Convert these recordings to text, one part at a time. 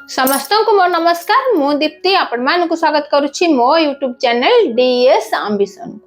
समस्त को मोर नमस्कार। मु दीप्ति आपण मानकु स्वागत करुछि मो YouTube channel DS Ambition.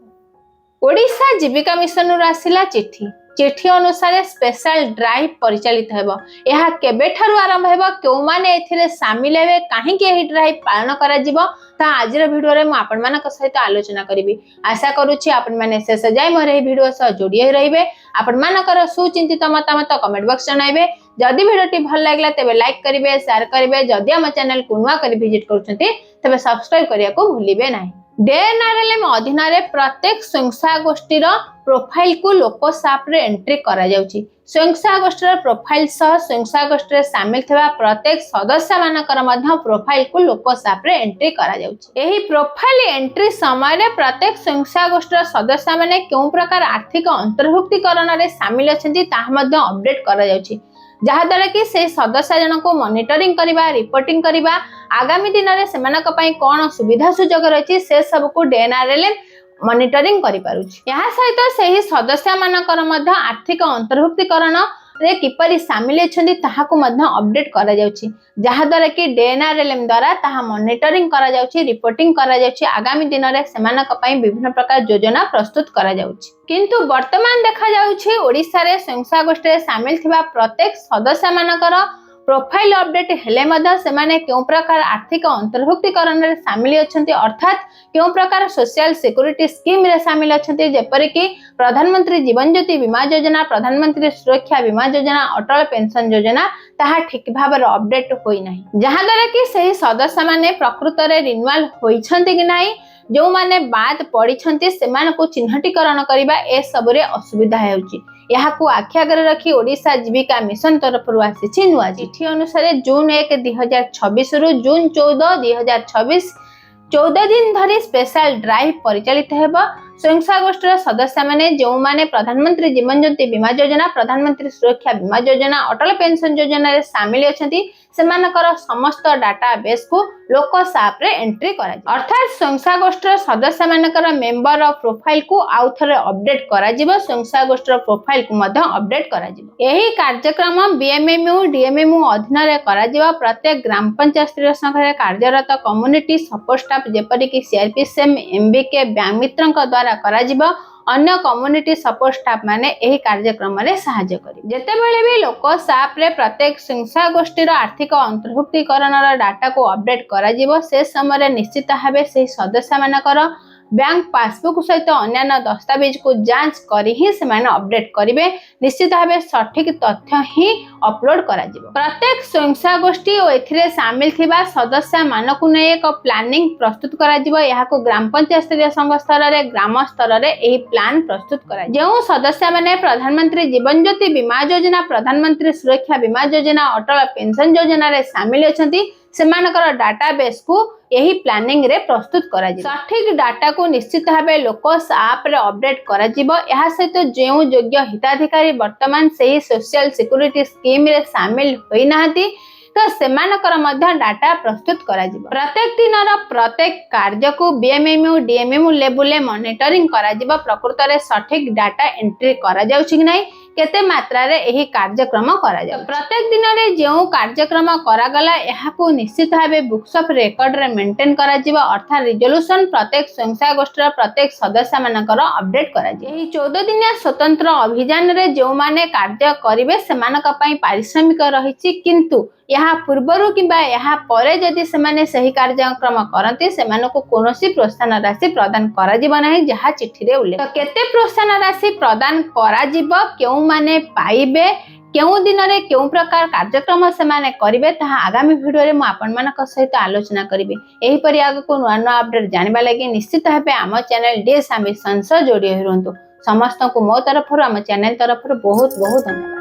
Odisha Jeevika mission रु आसिला चिट्ठी। चिट्ठी अनुसार स्पेशल ड्राइव परिचालित हेबो। एहा केबे ठारु आरंभ हेबो, क्यो माने एथिरे शामिल हेबे, काहे के एही ड्राइव पालन करा जिवो ता आजिर वीडियो रे मु आपण मानक सहित आलोचना करिवि। आशा करूछि आपण माने शेष जाय मोर एही वीडियो सह जोड़ी रहिबे। आपण मानकर सुचिंतित मतामत कमेंट बॉक्स जणाइबे। जदि वीडियोटी भल लागला तेबे लाइक करिवे, शेयर करिवे। जदि हम चैनल को नुवा करी विजिट करूछंती तेबे सब्सक्राइब करिया को भूलिबे नाही। डीएनआरएलएम अधीन प्रत्येक स्वयंसहायक गोष्ठीर प्रोफाइल को लोकसाप रे एंट्री करा जाउची। स्वयंसहायक गोष्ठीर प्रोफाइल सह स्वयंसहायक गोष्ठी रे शामिल थेबा प्रत्येक सदस्य मानकर मध्य प्रोफाइल को लोकसाप रे एंट्री करा जाउची। एही प्रोफाइल एंट्री समय रे प्रत्येक स्वयंसहायक गोष्ठीर सदस्य माने केउ प्रकार आर्थिक अंतर्भुक्तिकरण रे शामिल अछंती ताहा मध्य अपडेट करा जाउची, जहा द्वारा कि से सदस्य जन को मॉनिटरिंग करिबा, रिपोर्टिंग करिबा, आगामी दिन रे सेमानक पई कोन सुविधा सुजोग रहिछि से सब को डीएनआरएलएम मॉनिटरिंग करि पारुछि। यहाँ सहित सेही सदस्य मानकर मध्य आर्थिक अंतर्भुक्तिकरण रे किपरि शामिल अछंती ताहाकु मध्य अपडेट करा जाउछि, जहा द्वारा कि डीएनआरएलएम द्वारा ताहा मॉनिटरिंग करा जाउछि, रिपोर्टिंग करा जाउछि। आगामी दिन रे सेमानक पई विभिन्न प्रकार योजना प्रस्तुत करा जाउछि। किंतु वर्तमान देखा जाउछि ओडिसा रे स्वयंसहायक गोष्ठी रे शामिल थिबा प्रत्येक सदस्य मानकर प्रोफाइल अपडेट हेले मध्य सेमाने केउ प्रकार आर्थिक अंतर्भुक्तिकरण रे शामिल अछंती, अर्थात केउ प्रकार सोशल सिक्युरिटी स्कीम रे शामिल अछंती, जेपरि कि प्रधानमंत्री जीवन ज्योति बीमा योजना, प्रधानमंत्री सुरक्षा बीमा योजना, अटल पेंशन योजना ताहा ठीक भाबर अपडेट होई नाही, जहा द्वारा कि सही सदस्य माने प्रकृत रे रिन्यूअल होइछंती कि नाही, जो माने बाद पड़ीछंती सेमान को चिन्हटीकरण करिबा ए सब रे असुविधा हेउची। याहाकु आखि आगे रखी ओडिशा जीविका मिशन तरफ रु आसीछि नुआ चिट्ठी अनुसार जून 1 2026 रु जून 14 2026 14 दिन धरी स्पेशल ड्राइव परिचालित हेबो। स्वयंसहायक गोष्ठीर सदस्य माने जो माने प्रधानमंत्री जीवन ज्योति बीमा योजना, प्रधानमंत्री सुरक्षा बीमा योजना, अटल पेंशन योजना रे शामिल अछंती सेमानकर समस्त डाटाबेस को लोकसाप रे एंट्री करा जाय। अर्थात स्वयंसहायक गोष्ठीर सदस्य मानकर मेंबर प्रोफाइल को आउ थरे अपडेट करा जिवो, स्वयंसहायक गोष्ठीर प्रोफाइल को मध्य अपडेट करा जिवो। एही कार्यक्रम बीएमएमयू डीएमएमयू अधीन रे करा जिवो। प्रत्येक ग्राम पंचायत स्त्री संघ रे कार्यरत कम्युनिटी सपोर्ट स्टाफ जेपरि कि सीआरपीएम, एमबीके, बैंक मित्रंक द्वारा करा जिवो। अन्य कम्युनिटी सपोर्ट स्टाफ माने एही कार्यक्रम रे सहायता करी। जेतेबेले भी लोकसाप रे प्रत्येक स्वयंसहायक गोष्ठीर आर्थिक अंतर्भुक्तिकरण डाटा को अपडेट करा जिवो, से समय निश्चित भाबे से सदस्य मानकर बैंक पासबुक सहित अन्य दस्तावेज को जांच करी ही सेमाने अपडेट करिवे। निश्चित भाबे सठिक तथ्य ही अपलोड करा जिवो। प्रत्येक स्वयंसहायक गोष्ठी और एथिरे शामिल थिबा सदस्य मानकु नै एक प्लानिंग प्रस्तुत करा जिवो। याहाको ग्राम पंचायत स्तरीय संघ स्तर रे, ग्राम स्तर रे एही प्लान प्रस्तुत करा। जेउ सदस्य माने प्रधानमंत्री जीवन ज्योति बीमा योजना, प्रधानमंत्री सुरक्षा बीमा योजना, अटल पेंशन योजना रे शामिल अछंती सेमानकर डाटाबेस को यही प्लानिंग रे प्रस्तुत करा जिवो। सठिक डाटा को निश्चित भाबे लोकसाप रे अपडेट करा जिवो। एहा सहित जेउ योग्य हिताधिकारी वर्तमान सेही सोशल सिक्युरिटी स्कीम रे शामिल होई नाहंती तो सेमानकर मध्य डाटा प्रस्तुत करा जिवो। प्रत्येक दिनर प्रत्येक कार्य को बीएमएमयू डीएमएमयू लेवल रे मॉनिटरिंग करा जिवो। प्रकृत रे सठिक डाटा एंट्री करा जाउछि कि नै, केते मात्रा रे एही कार्यक्रम करा जाउ। प्रत्येक दिन रे जेउ कार्यक्रम करा गला एहाकु निश्चित भाबे बुक्स ऑफ रिकॉर्ड रे मेंटेन करा जिवो, अर्थात रिजोल्यूशन प्रत्येक स्वयंसहायक गोष्ठीर प्रत्येक सदस्य मानकर अपडेट करा जिवो। एही 14 दिनिया स्वतंत्र अभियान रे जेउ माने कार्य करिवे सेमानक पई पारिश्रमिक रहिछि, किंतु यहाँ पूर्वरु किबा यहाँ परे जदि सेमाने सही कार्यक्रम करंती सेमानको कोनोसी प्रोत्साहन राशि प्रदान करा जिवो नाही, जहा चिट्ठी रे उल्लेख। तो केते प्रोत्साहन राशि प्रदान करा जिवो, केउ माने पाइबे, केउ दिन रे केउ प्रकार कार्यक्रम सेमाने करिवे ताहा आगामी वीडियो रे मु आपण मानक सहित आलोचना करिवे। एही परि आगको नुआ नुआ अपडेट जानिबा लागि निश्चित भाबे आम चैनल डीएस एम्बिशन सह जोड़ी रहंतु। समस्त को मो तरफ हम चैनल तरफ बहुत बहुत धन्यवाद।